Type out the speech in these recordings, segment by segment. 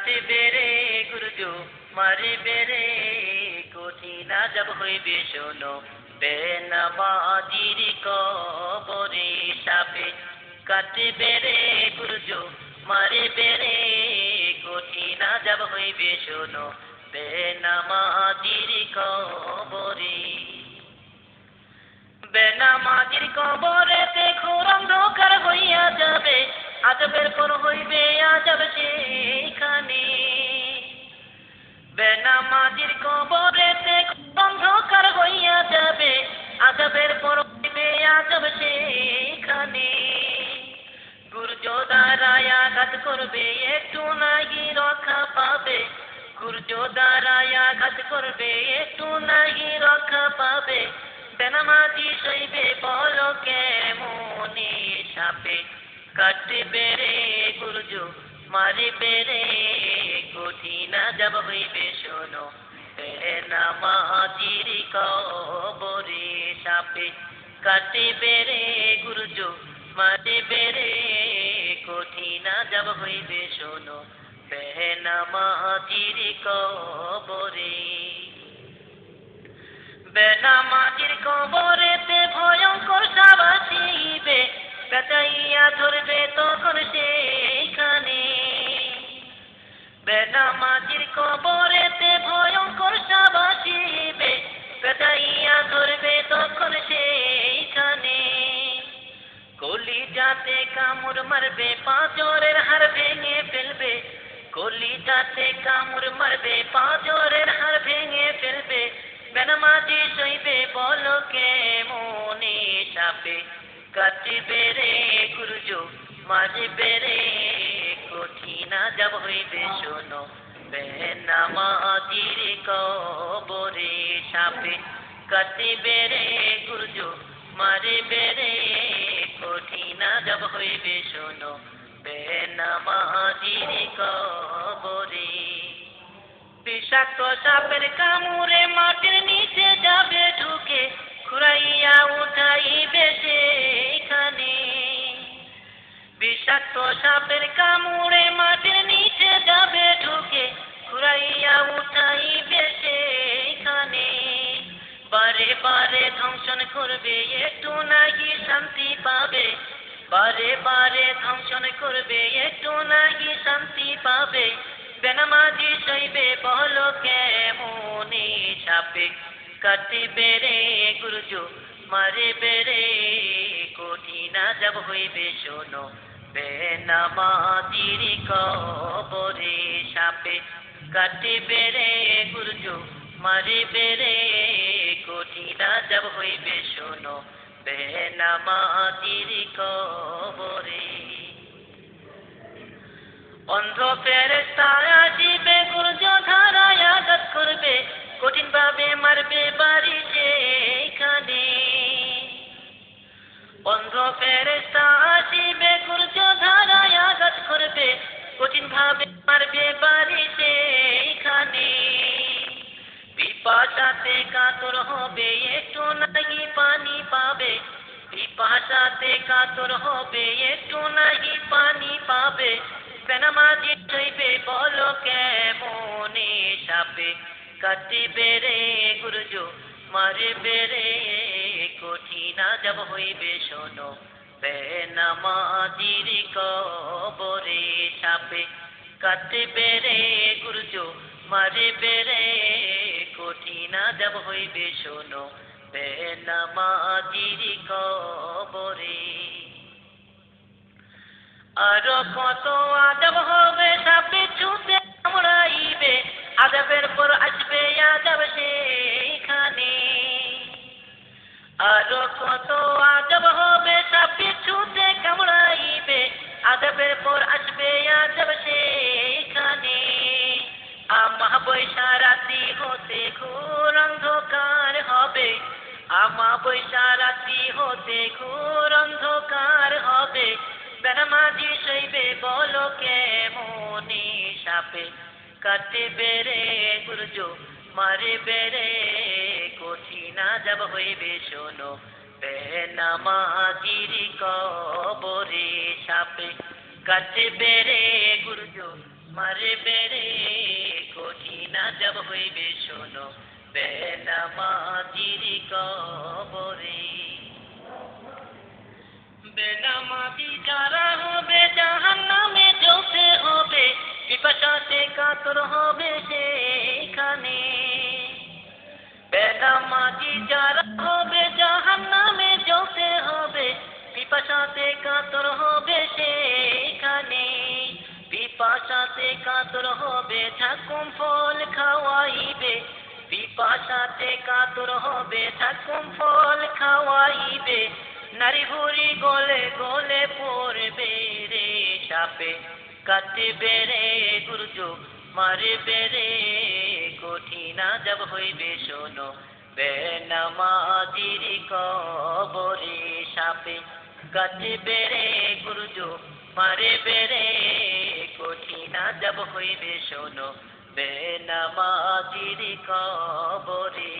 কাটবে রে গুরুজো মারবে রে কঠিন আযাব হইবে শোনো বেনামাজির কবরে সাপে কাটবে রে গুরুজো মারবে রে কঠিন আযাব হইবে শোনো বেনামাজির কবরে বেনামাজির কবরেতে ঘোর অন্ধকার হইয়া যাবে আযাবের পর হইবে আযাব সেখানে বেনামাজির কবরেতে অন্ধকার হইয়া যাবে আযাবের পর হইবে আযাব সেখানে গুরজো দ্বারায় আঘাত করবে একটু নাহি রক্ষা পাবে গুরজো দ্বারায় আঘাত করবে একটু নাহি রক্ষা পাবে বেনামাজি সইবে বলো কেমনে সাপে কাটবে রে গুরজো মারবে রে কঠিন আযাব হইবে শোনো বেনামাজির কবরে সাপে কাটবে রে গুরজো মারবে রে কঠিন আযাব হইবে শোনো বেনামাজির কবরে বেনামাজির কবরেতে ভয়ঙ্কর সাপ আসিবে পেঁচাইয়া ধরবে তখন সেখানে বেনামাজির কবরেতে ভয়ঙ্কর সাপ আসিবে পেঁচাইয়া ধরবে তখন সেখানে কলিজাতে কামড় মারবে পাঁজরের হাড় ভেঙে ফেলবে কলিজাতে কামড় মারবে পাঁজরের হাড় ভেঙে ফেলবে বেনামাজি সইবে বলো কেমনে সাপে কাটবে রে গুরজো মারবে রে কঠিন আযাব হইবে শোনো বেনামাজির কবরে সাপে কাটবে রে গুরজো মারবে রে কঠিন আযাব হইবে শোনো বেনামাজির কবরে বিষাক্ত সাপের কামড়ে মাটির নিচে যাবে ঢুকে খুঁড়াইয়া উঠাইবে সেখানে বিষাক্ত সাপের কামড়ে মাটির নিচে যাবে ঢুকে খুঁড়াইয়া উঠাইবে সেখানে বারে বারে ধ্বংসন করবে একটু নাহি শান্তি পাবে বারে বারে ধ্বংসন করবে একটু নাহি শান্তি পাবে বেনামাজি সইবে বলো কেমনে সাপে কাটবে রে গুরজো মারবে রে কঠিন আযাব হইবে শোনো বেনামাজির কবরে সাপে কাটবে রে গুরজো মারবে রে কঠিন আযাব হইবে শোনো বেনামাজির কবরে অন্ধ ফেরেশতা আসিবে গুরজো ধারায় আঘাত করবে কঠিন ভাবে মারবে বাড়ি সেখানে অন্ধ ফেরেশতা আসিবে গুরজো ধারায় আঘাত করবে কঠিন ভাবে মারবে বাড়ি সেখানে পিপাসাতে কাতর হবে একটু নাহি পানি পাবে পিপাসাতে কাতর হবে একটু নাহি পানি পাবে বেনামাজি সইবে বলো কেমনে সাপে কাটবে রে গুরজো মারবে রে কঠিন আযাব হইবে শোনো বেনামাজির কবরে সাপে কাটবে রে গুরজো মারবে রে কঠিন আযাব হইবে শোনো বেনামাজির কবরে আরো কত আযাব হবে সাপে ছুঁতে কামড়াইবে আযাবের পর আসবে আযাব সেখানে আরো কত আযাব হবে সাপে ছুঁতে কামড়াইবে আযাবের পর আসবে আযাব সেখানে আমা বৈশা রাতি হতে ঘোর অন্ধকার হবে আমা বৈশা রাতি হতে ঘোর অন্ধকার হবে বেনামাজি সইবে বলো কেমনে সাপে কাটবে রে গুরজো মারবে রে কঠিন আযাব হইবে শোনো বেনামাজির কবরে সাপে কাটবে রে গুরজো মারবে রে কঠিন জব হইবে শোনো বেনামাজির কবরে। বেনামাজি যারা হবে জাহান্নামে যেতে হবে, পিপাসাতে কাতর হবে সেখানে। বেনামাজি যারা হবে জাহান্নামে যেতে হবে, পিপাসাতে কাতর হবে সেখানে। পিপাসাতে কাতর হবে ঝাকুম ফল খাওয়াইবে, পিপাসাতে কাতর হবে ঝাকুম ফল খাওয়াইবে। নারী ভুরি গলে গলে পড়বে রে সাপে, কাটবে রে গুরজো মারবে রে কঠিন জব হইবে শোনো বেনামাজির কবরে। সাপে কাটবে রে গুরজো মারবে রে কঠিন জব হইবে শোনো বেনামাজির কবরে।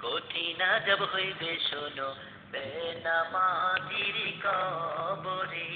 কঠিন জব হইবে শোনো বেনামাজির কবরে।